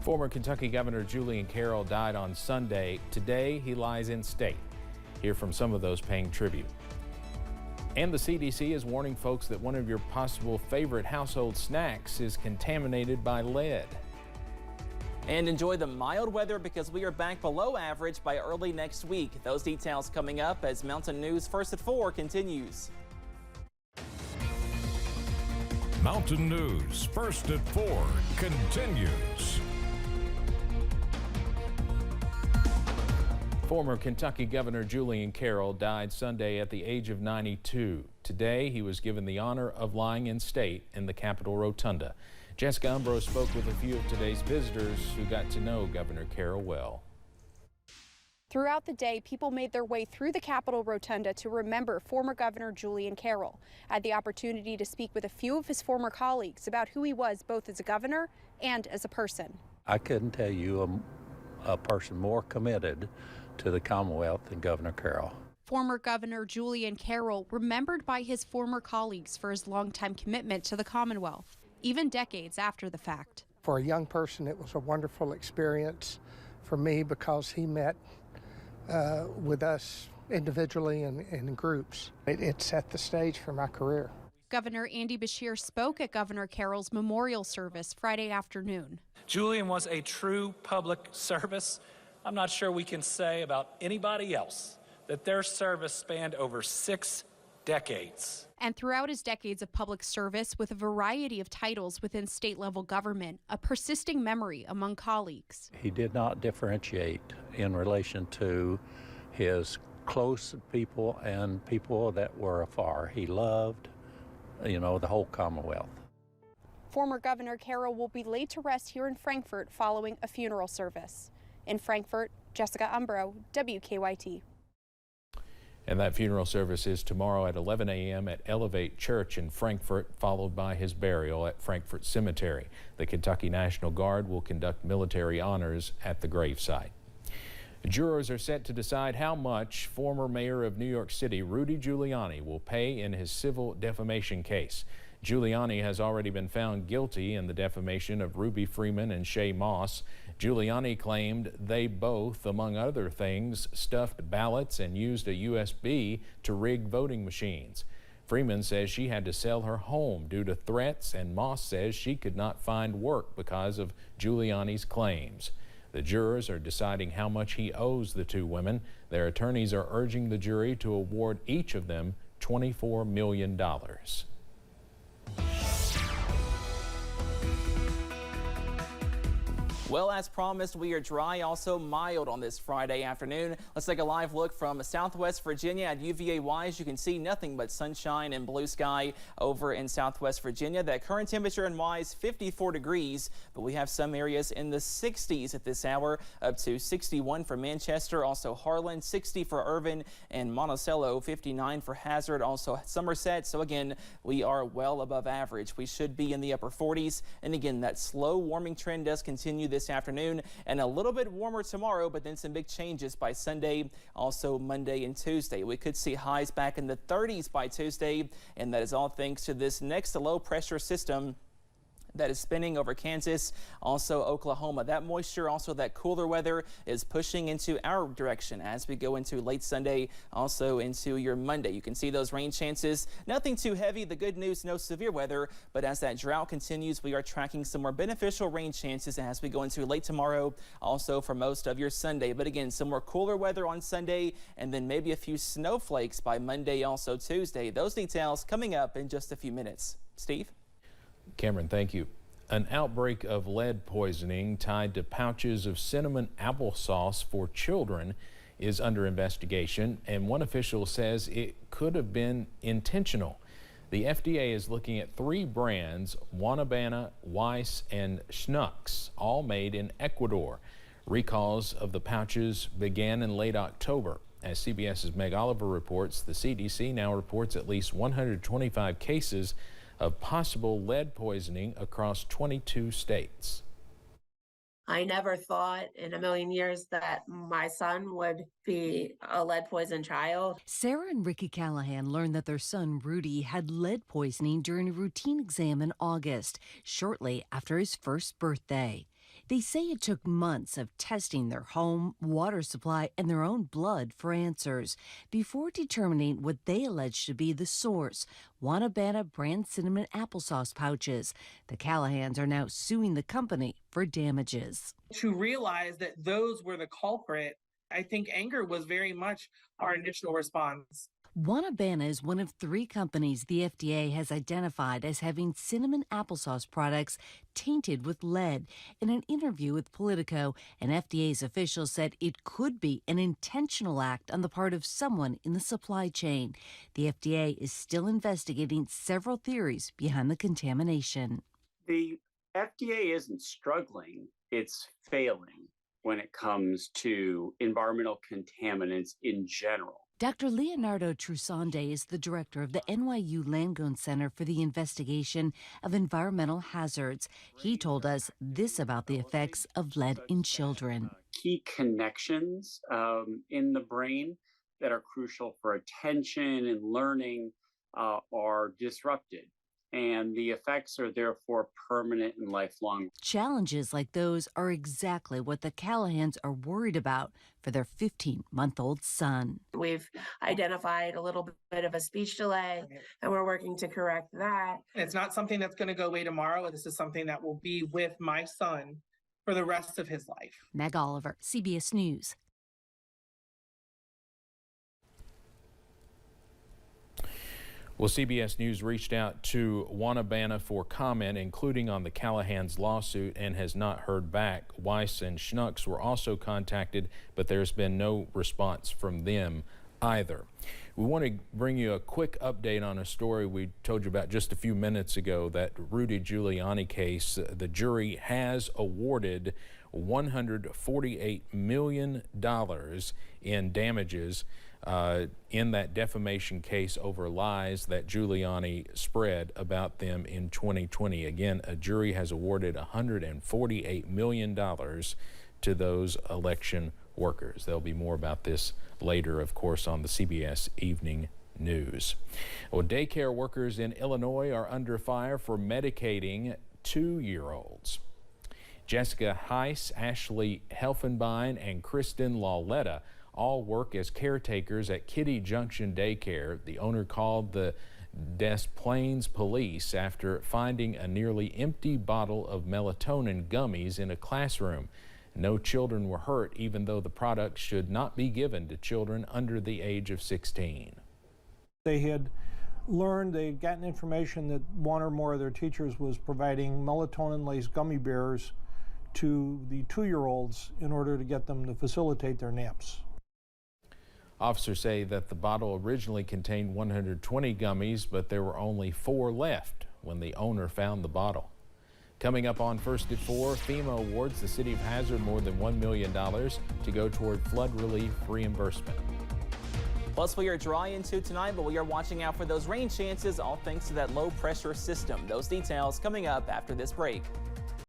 Former Kentucky Governor Julian Carroll died on Sunday. Today, he lies in state. Hear from some of those paying tribute. And the CDC is warning folks that one of your possible favorite household snacks is contaminated by lead. And enjoy the mild weather because we are back below average by early next week. Those details coming up as Mountain News First at 4 continues. Mountain News First at 4 continues. Former Kentucky Governor Julian Carroll died Sunday at the age of 92. Today, he was given the honor of lying in state in the Capitol Rotunda. Jessica Umbro spoke with a few of today's visitors who got to know Governor Carroll well. Throughout the day, people made their way through the Capitol Rotunda to remember former Governor Julian Carroll. I had the opportunity to speak with a few of his former colleagues about who he was both as a governor and as a person. I couldn't tell you a person more committed to the Commonwealth than Governor Carroll. Former Governor Julian Carroll remembered by his former colleagues for his longtime commitment to the Commonwealth, even decades after the fact. For a young person, it was a wonderful experience for me because he met with us individually and in groups. It set the stage for my career. Governor Andy Beshear spoke at Governor Carroll's memorial service Friday afternoon. Julian was a true public service. I'm not sure we can say about anybody else that their service spanned over 6 decades. And throughout his decades of public service with a variety of titles within state-level government, a persisting memory among colleagues. He did not differentiate in relation to his close people and people that were afar. He loved, the whole Commonwealth. Former Governor Carroll will be laid to rest here in Frankfort following a funeral service. In Frankfort, Jessica Umbro, WKYT. And that funeral service is tomorrow at 11 a.m. at Elevate Church in Frankfort, followed by his burial at Frankfort Cemetery. The Kentucky National Guard will conduct military honors at the gravesite. Jurors are set to decide how much former mayor of New York City, Rudy Giuliani, will pay in his civil defamation case. Giuliani has already been found guilty in the defamation of Ruby Freeman and Shay Moss. Giuliani claimed they both, among other things, stuffed ballots and used a USB to rig voting machines. Freeman says she had to sell her home due to threats, and Moss says she could not find work because of Giuliani's claims. The jurors are deciding how much he owes the two women. Their attorneys are urging the jury to award each of them $24 million. Well, as promised, we are dry, also mild on this Friday afternoon. Let's take a live look from Southwest Virginia at UVA-Y. As you can see, nothing but sunshine and blue sky over in Southwest Virginia. That current temperature in Y is 54 degrees, but we have some areas in the 60s at this hour, up to 61 for Manchester, also Harlan, 60 for Irvin, and Monticello, 59 for Hazard, also Somerset. So again, we are well above average. We should be in the upper 40s. And again, that slow warming trend does continue this afternoon and a little bit warmer tomorrow, but then some big changes by Sunday, also Monday and Tuesday. We could see highs back in the 30s by Tuesday, and that is all thanks to this next low pressure system that is spinning over Kansas, also Oklahoma. That moisture, also that cooler weather is pushing into our direction as we go into late Sunday, also into your Monday. You can see those rain chances. Nothing too heavy. The good news, no severe weather, but as that drought continues, we are tracking some more beneficial rain chances as we go into late tomorrow, also for most of your Sunday. But again, some more cooler weather on Sunday, and then maybe a few snowflakes by Monday, also Tuesday. Those details coming up in just a few minutes. Steve? Cameron, thank you. An outbreak of lead poisoning tied to pouches of cinnamon applesauce for children is under investigation, and one official says it could have been intentional. The FDA is looking at 3 brands, Wanabana, Weiss, and Schnucks, all made in Ecuador. Recalls of the pouches began in late October. As CBS's Meg Oliver reports, the CDC now reports at least 125 cases of possible lead poisoning across 22 states. I never thought in a million years that my son would be a lead poisoned child. Sarah and Ricky Callahan learned that their son Rudy had lead poisoning during a routine exam in August, shortly after his first birthday. They say it took months of testing their home, water supply, and their own blood for answers before determining what they allege to be the source: WYMT brand cinnamon applesauce pouches. The Callahans are now suing the company for damages. To realize that those were the culprit, I think anger was very much our initial response. WYMT is one of 3 companies the FDA has identified as having cinnamon applesauce products tainted with lead. In an interview with Politico, an FDA's official said it could be an intentional act on the part of someone in the supply chain. The FDA is still investigating several theories behind the contamination. The FDA isn't struggling, it's failing when it comes to environmental contaminants in general. Dr. Leonardo Trusande is the director of the NYU Langone Center for the Investigation of Environmental Hazards. He told us this about the effects of lead in children. Key connections in the brain that are crucial for attention and learning are disrupted, and the effects are therefore permanent and lifelong. Challenges like those are exactly what the Callahans are worried about for their 15-month-old son. We've identified a little bit of a speech delay, and we're working to correct that. It's not something that's going to go away tomorrow. This is something that will be with my son for the rest of his life. Meg Oliver, CBS News. Well, CBS News reached out to WYMT for comment, including on the Callahans' lawsuit, and has not heard back. Weiss and Schnucks were also contacted, but there's been no response from them either. We want to bring you a quick update on a story we told you about just a few minutes ago, that Rudy Giuliani case. The jury has awarded $148 million in damages in that defamation case over lies that Giuliani spread about them in 2020. Again, a jury has awarded $148 million to those election workers. There'll be more about this later, of course, on the CBS Evening News. Well, daycare workers in Illinois are under fire for medicating 2-year-olds. Jessica Heiss, Ashley Helfenbein, and Kristen Lauletta all work as caretakers at Kitty Junction Daycare. The owner called the Des Plaines police after finding a nearly empty bottle of melatonin gummies in a classroom. No children were hurt, even though the product should not be given to children under the age of 16. They had gotten information that one or more of their teachers was providing melatonin-laced gummy bears to the 2-year-olds in order to get them to facilitate their naps. Officers say that the bottle originally contained 120 gummies, but there were only 4 left when the owner found the bottle. Coming up on First at 4, FEMA awards the city of Hazard more than $1 million to go toward flood relief reimbursement. Plus, we are dry into tonight, but we are watching out for those rain chances, all thanks to that low pressure system. Those details coming up after this break.